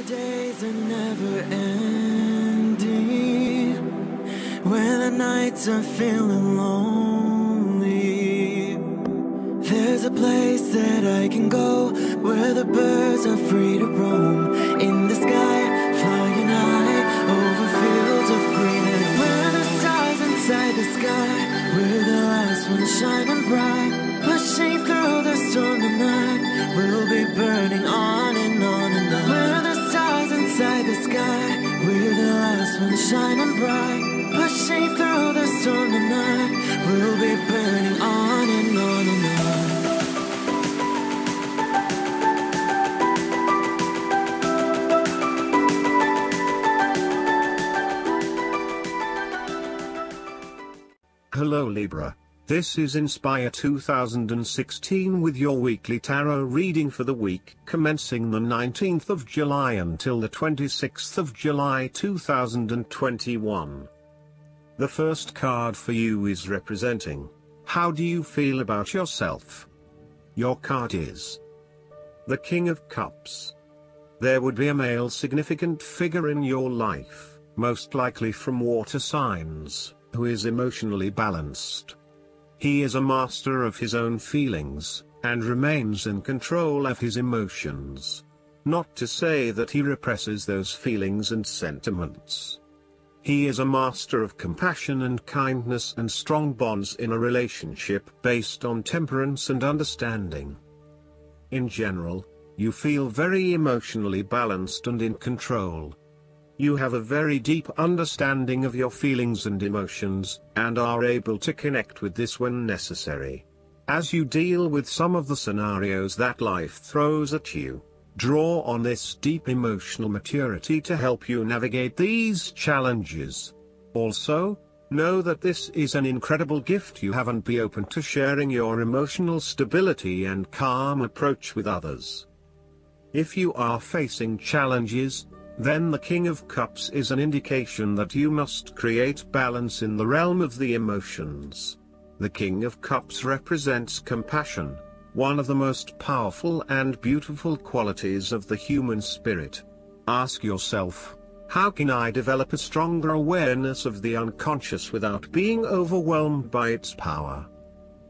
days are never ending, when the nights are feeling lonely. There's a place that I can go, where the birds are free to roam, in the sky, flying high, over fields of green. And where the stars inside the sky, where the last one's shining bright, pushing through the storm tonight, we'll be burning on and on and on. Where the stars inside the sky, where the last one's shining bright, pushing through the storm tonight, we'll be burning on and on and on. Hello Libra, this is Inspire 2016 with your weekly tarot reading for the week commencing the 19th of July until the 26th of July 2021. The first card for you is representing, how do you feel about yourself? Your card is the King of Cups. There would be a male significant figure in your life, most likely from water signs, who is emotionally balanced. He is a master of his own feelings, and remains in control of his emotions. Not to say that he represses those feelings and sentiments. He is a master of compassion and kindness and strong bonds in a relationship based on temperance and understanding. In general, you feel very emotionally balanced and in control. You have a very deep understanding of your feelings and emotions, and are able to connect with this when necessary. As you deal with some of the scenarios that life throws at you, draw on this deep emotional maturity to help you navigate these challenges. Also, know that this is an incredible gift you have, and be open to sharing your emotional stability and calm approach with others. If you are facing challenges, then the King of Cups is an indication that you must create balance in the realm of the emotions. The King of Cups represents compassion, one of the most powerful and beautiful qualities of the human spirit. Ask yourself, how can I develop a stronger awareness of the unconscious without being overwhelmed by its power?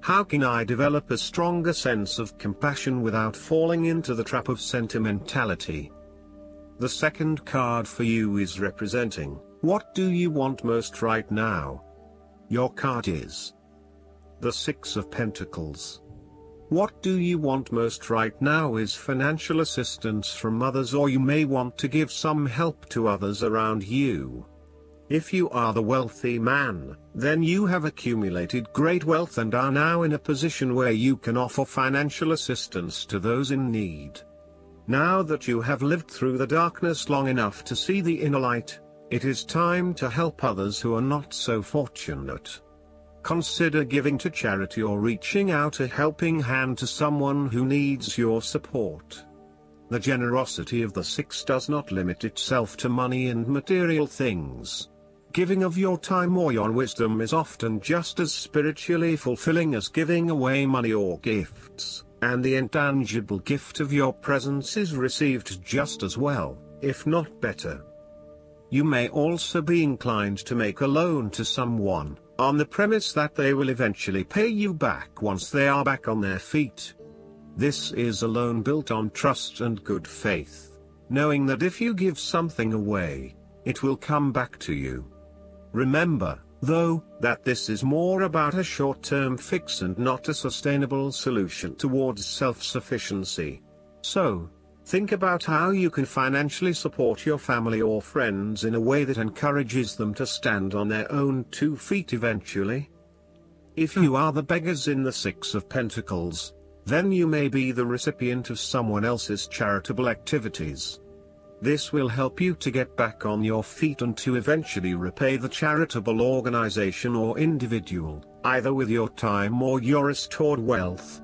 How can I develop a stronger sense of compassion without falling into the trap of sentimentality? The second card for you is representing, what do you want most right now? Your card is the Six of Pentacles. What do you want most right now is financial assistance from others, or you may want to give some help to others around you. If you are the wealthy man, then you have accumulated great wealth and are now in a position where you can offer financial assistance to those in need. Now that you have lived through the darkness long enough to see the inner light, it is time to help others who are not so fortunate. Consider giving to charity or reaching out a helping hand to someone who needs your support. The generosity of the Six does not limit itself to money and material things. Giving of your time or your wisdom is often just as spiritually fulfilling as giving away money or gifts. And the intangible gift of your presence is received just as well, if not better. You may also be inclined to make a loan to someone, on the premise that they will eventually pay you back once they are back on their feet. This is a loan built on trust and good faith, knowing that if you give something away, it will come back to you. Remember, though, that this is more about a short-term fix and not a sustainable solution towards self-sufficiency. So, think about how you can financially support your family or friends in a way that encourages them to stand on their own 2 feet eventually. If you are the beggars in the Six of Pentacles, then you may be the recipient of someone else's charitable activities. This will help you to get back on your feet and to eventually repay the charitable organization or individual, either with your time or your restored wealth.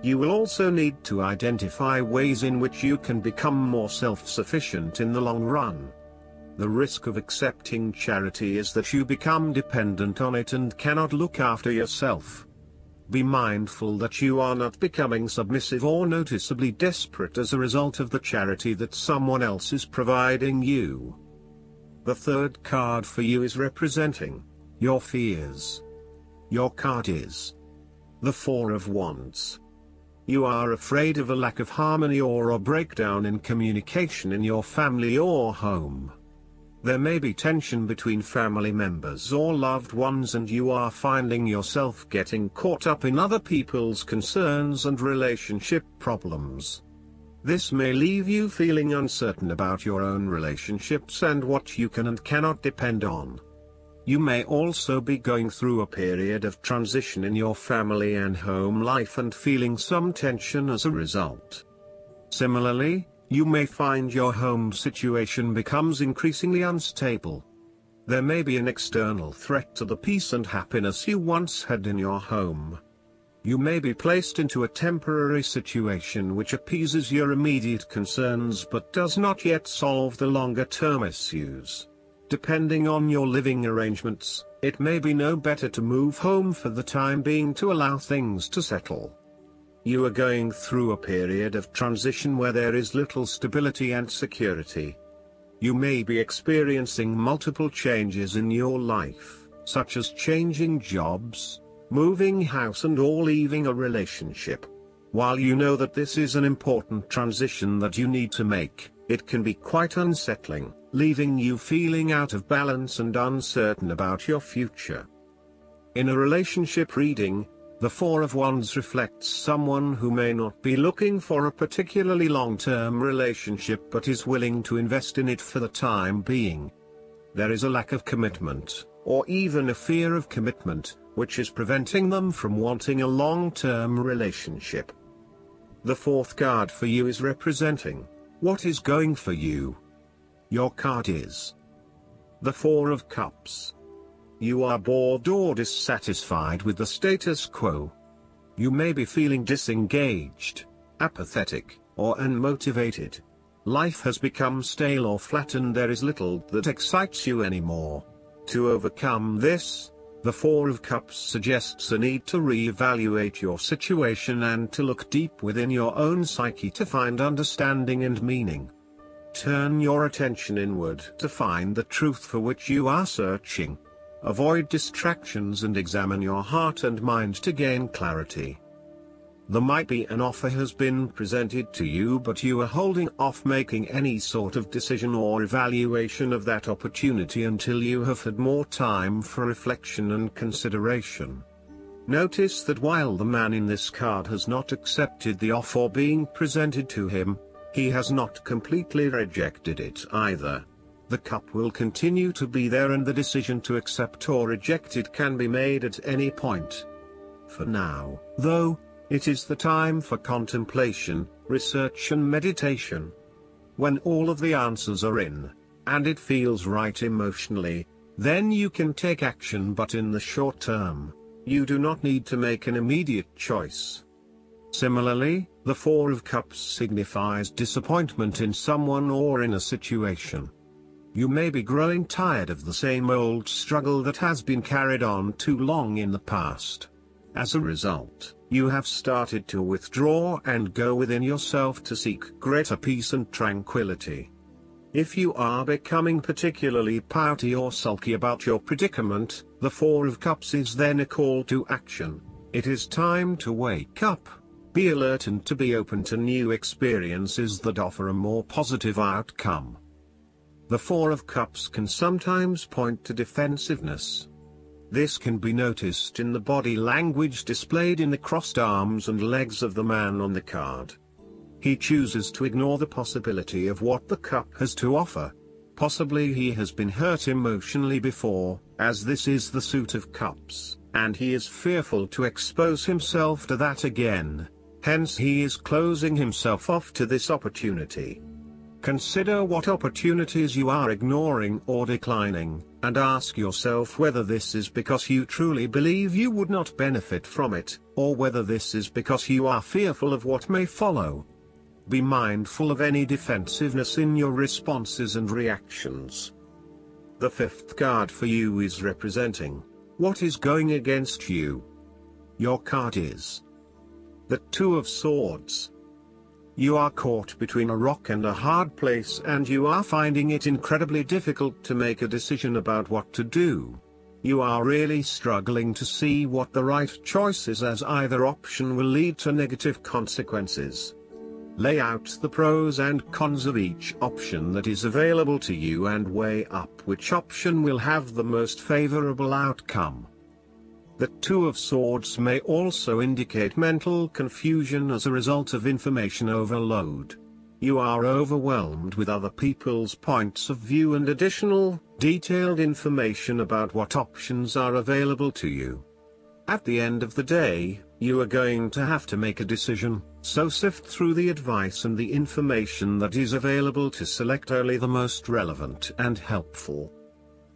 You will also need to identify ways in which you can become more self-sufficient in the long run. The risk of accepting charity is that you become dependent on it and cannot look after yourself. Be mindful that you are not becoming submissive or noticeably desperate as a result of the charity that someone else is providing you. The third card for you is representing your fears. Your card is the Four of Wands. You are afraid of a lack of harmony or a breakdown in communication in your family or home. There may be tension between family members or loved ones, and you are finding yourself getting caught up in other people's concerns and relationship problems. This may leave you feeling uncertain about your own relationships and what you can and cannot depend on. You may also be going through a period of transition in your family and home life and feeling some tension as a result. Similarly, you may find your home situation becomes increasingly unstable. There may be an external threat to the peace and happiness you once had in your home. You may be placed into a temporary situation which appeases your immediate concerns but does not yet solve the longer-term issues. Depending on your living arrangements, it may be no better to move home for the time being to allow things to settle. You are going through a period of transition where there is little stability and security. You may be experiencing multiple changes in your life, such as changing jobs, moving house or leaving a relationship. While you know that this is an important transition that you need to make, it can be quite unsettling, leaving you feeling out of balance and uncertain about your future. In a relationship reading, the Four of Wands reflects someone who may not be looking for a particularly long-term relationship but is willing to invest in it for the time being. There is a lack of commitment, or even a fear of commitment, which is preventing them from wanting a long-term relationship. The fourth card for you is representing what is going for you. Your card is the Four of Cups. You are bored or dissatisfied with the status quo. You may be feeling disengaged, apathetic, or unmotivated. Life has become stale or flat and there is little that excites you anymore. To overcome this, the Four of Cups suggests a need to re-evaluate your situation and to look deep within your own psyche to find understanding and meaning. Turn your attention inward to find the truth for which you are searching. Avoid distractions and examine your heart and mind to gain clarity. There might be an offer has been presented to you, but you are holding off making any sort of decision or evaluation of that opportunity until you have had more time for reflection and consideration. Notice that while the man in this card has not accepted the offer being presented to him, he has not completely rejected it either. The cup will continue to be there and the decision to accept or reject it can be made at any point. For now, though, it is the time for contemplation, research and meditation. When all of the answers are in, and it feels right emotionally, then you can take action, but in the short term, you do not need to make an immediate choice. Similarly, the Four of Cups signifies disappointment in someone or in a situation. You may be growing tired of the same old struggle that has been carried on too long in the past. As a result, you have started to withdraw and go within yourself to seek greater peace and tranquility. If you are becoming particularly pouty or sulky about your predicament, the Four of Cups is then a call to action. It is time to wake up, be alert and to be open to new experiences that offer a more positive outcome. The Four of Cups can sometimes point to defensiveness. This can be noticed in the body language displayed in the crossed arms and legs of the man on the card. He chooses to ignore the possibility of what the cup has to offer. Possibly he has been hurt emotionally before, as this is the Suit of Cups, and he is fearful to expose himself to that again. Hence he is closing himself off to this opportunity. Consider what opportunities you are ignoring or declining, and ask yourself whether this is because you truly believe you would not benefit from it, or whether this is because you are fearful of what may follow. Be mindful of any defensiveness in your responses and reactions. The fifth card for you is representing what is going against you. Your card is the Two of Swords. You are caught between a rock and a hard place, and you are finding it incredibly difficult to make a decision about what to do. You are really struggling to see what the right choice is, as either option will lead to negative consequences. Lay out the pros and cons of each option that is available to you and weigh up which option will have the most favorable outcome. The Two of Swords may also indicate mental confusion as a result of information overload. You are overwhelmed with other people's points of view and additional, detailed information about what options are available to you. At the end of the day, you are going to have to make a decision, so sift through the advice and the information that is available to select only the most relevant and helpful.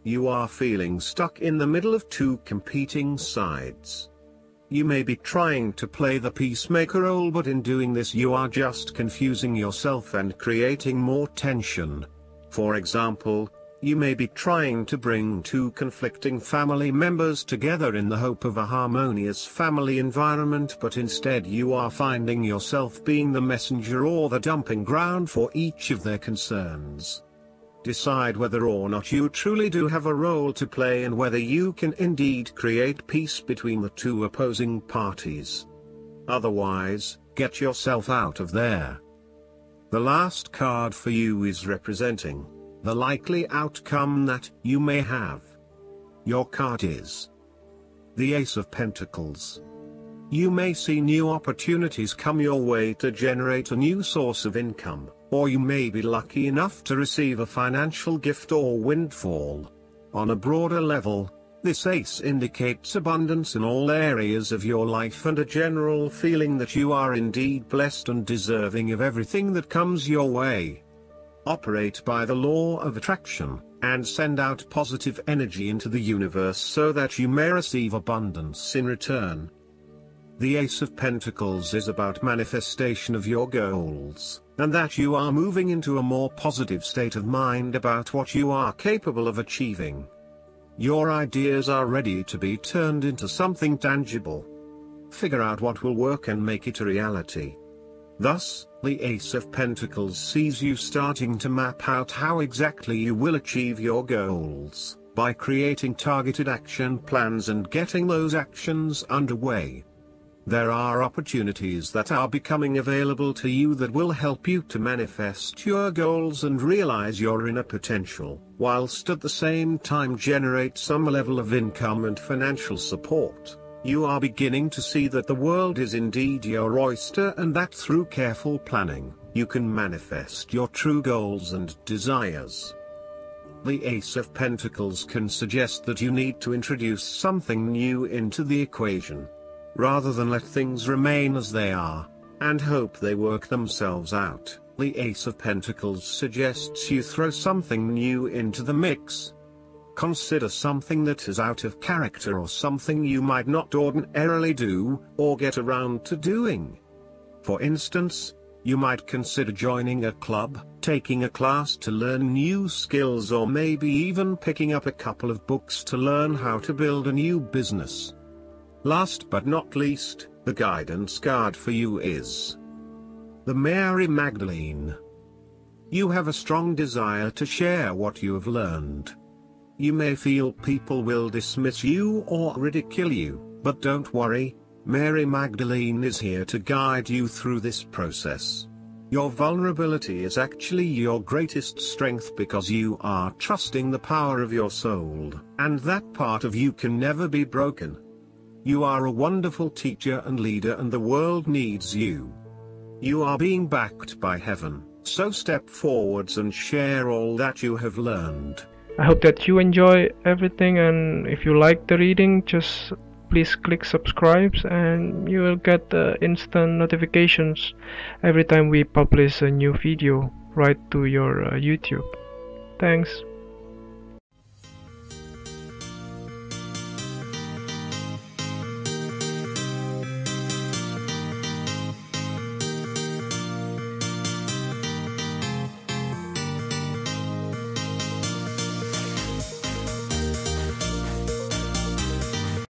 You are feeling stuck in the middle of two competing sides. You may be trying to play the peacemaker role, but in doing this you are just confusing yourself and creating more tension. For example, you may be trying to bring two conflicting family members together in the hope of a harmonious family environment, but instead you are finding yourself being the messenger or the dumping ground for each of their concerns. Decide whether or not you truly do have a role to play, and whether you can indeed create peace between the two opposing parties. Otherwise, get yourself out of there. The last card for you is representing the likely outcome that you may have. Your card is the Ace of Pentacles. You may see new opportunities come your way to generate a new source of income, or you may be lucky enough to receive a financial gift or windfall. On a broader level, this ace indicates abundance in all areas of your life and a general feeling that you are indeed blessed and deserving of everything that comes your way. Operate by the law of attraction, and send out positive energy into the universe so that you may receive abundance in return. The Ace of Pentacles is about manifestation of your goals, and that you are moving into a more positive state of mind about what you are capable of achieving. Your ideas are ready to be turned into something tangible. Figure out what will work and make it a reality. Thus, the Ace of Pentacles sees you starting to map out how exactly you will achieve your goals, by creating targeted action plans and getting those actions underway. There are opportunities that are becoming available to you that will help you to manifest your goals and realize your inner potential, whilst at the same time generate some level of income and financial support. You are beginning to see that the world is indeed your oyster, and that through careful planning, you can manifest your true goals and desires. The Ace of Pentacles can suggest that you need to introduce something new into the equation, rather than let things remain as they are, and hope they work themselves out. The Ace of Pentacles suggests you throw something new into the mix. Consider something that is out of character or something you might not ordinarily do, or get around to doing. For instance, you might consider joining a club, taking a class to learn new skills, or maybe even picking up a couple of books to learn how to build a new business. Last but not least, the guidance card for you is the Mary Magdalene. You have a strong desire to share what you have learned. You may feel people will dismiss you or ridicule you, but don't worry, Mary Magdalene is here to guide you through this process. Your vulnerability is actually your greatest strength, because you are trusting the power of your soul, and that part of you can never be broken. You are a wonderful teacher and leader, and the world needs you. You are being backed by heaven, so step forwards and share all that you have learned. I hope that you enjoy everything, and if you like the reading, just please click subscribe and you will get instant notifications every time we publish a new video right to your YouTube. Thanks.